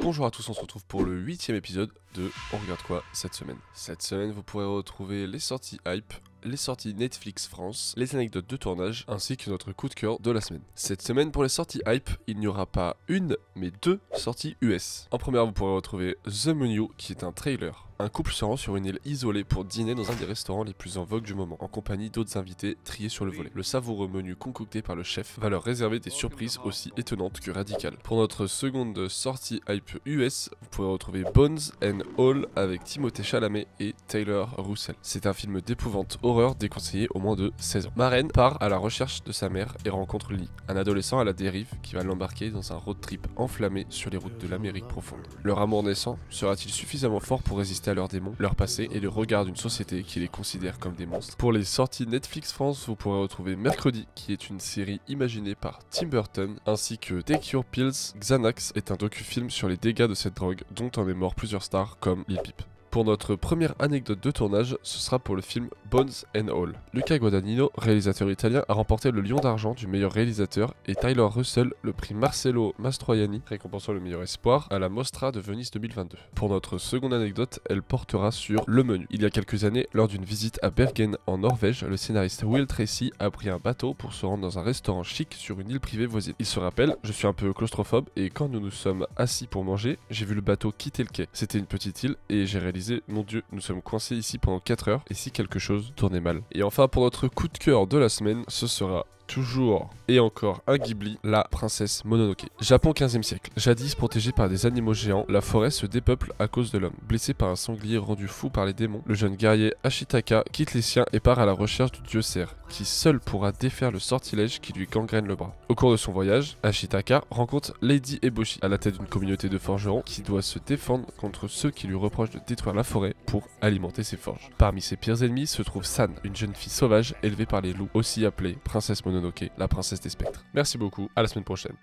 Bonjour à tous, on se retrouve pour le 8ème épisode de On regarde quoi cette semaine. Cette semaine, vous pourrez retrouver les sorties hype, les sorties Netflix France, les anecdotes de tournage, ainsi que notre coup de cœur de la semaine. Cette semaine, pour les sorties hype, il n'y aura pas une, mais deux sorties US. En première, vous pourrez retrouver The Menu, qui est un trailer. Un couple se rend sur une île isolée pour dîner dans un des restaurants les plus en vogue du moment, en compagnie d'autres invités triés sur le volet. Le savoureux menu concocté par le chef va leur réserver des surprises aussi étonnantes que radicales. Pour notre seconde sortie hype US, vous pourrez retrouver Bones and All avec Timothée Chalamet et Taylor Russell. C'est un film d'épouvante horreur déconseillé au moins de 16 ans. Maren part à la recherche de sa mère et rencontre Lee, un adolescent à la dérive qui va l'embarquer dans un road trip enflammé sur les routes de l'Amérique profonde. Leur amour naissant sera-t-il suffisamment fort pour résister à leurs démons, leur passé et le regard d'une société qui les considère comme des monstres? Pour les sorties Netflix France, vous pourrez retrouver Mercredi, qui est une série imaginée par Tim Burton, ainsi que Take Your Pills, Xanax est un docu-film sur les dégâts de cette drogue dont en est mort plusieurs stars comme Lil Peep. Pour notre première anecdote de tournage, ce sera pour le film Bones and All. Luca Guadagnino, réalisateur italien, a remporté le Lion d'argent du meilleur réalisateur et Taylor Russell le prix Marcello Mastroianni, récompensant le meilleur espoir, à la Mostra de Venise 2022. Pour notre seconde anecdote, elle portera sur Le Menu. Il y a quelques années, lors d'une visite à Bergen en Norvège, le scénariste Will Tracy a pris un bateau pour se rendre dans un restaurant chic sur une île privée voisine. Il se rappelle, je suis un peu claustrophobe et quand nous nous sommes assis pour manger, j'ai vu le bateau quitter le quai. C'était une petite île et j'ai réalisé, mon Dieu, nous sommes coincés ici pendant 4 heures, et si quelque chose tournait mal. Et enfin, pour notre coup de cœur de la semaine, ce sera toujours et encore un Ghibli, la princesse Mononoke. Japon 15e siècle. Jadis protégée par des animaux géants, la forêt se dépeuple à cause de l'homme. Blessé par un sanglier rendu fou par les démons, le jeune guerrier Ashitaka quitte les siens et part à la recherche du dieu cerf, qui seul pourra défaire le sortilège qui lui gangrène le bras. Au cours de son voyage, Ashitaka rencontre Lady Eboshi, à la tête d'une communauté de forgerons qui doit se défendre contre ceux qui lui reprochent de détruire la forêt pour alimenter ses forges. Parmi ses pires ennemis se trouve San, une jeune fille sauvage élevée par les loups, aussi appelée princesse Mononoke, la princesse des spectres. Merci beaucoup, à la semaine prochaine.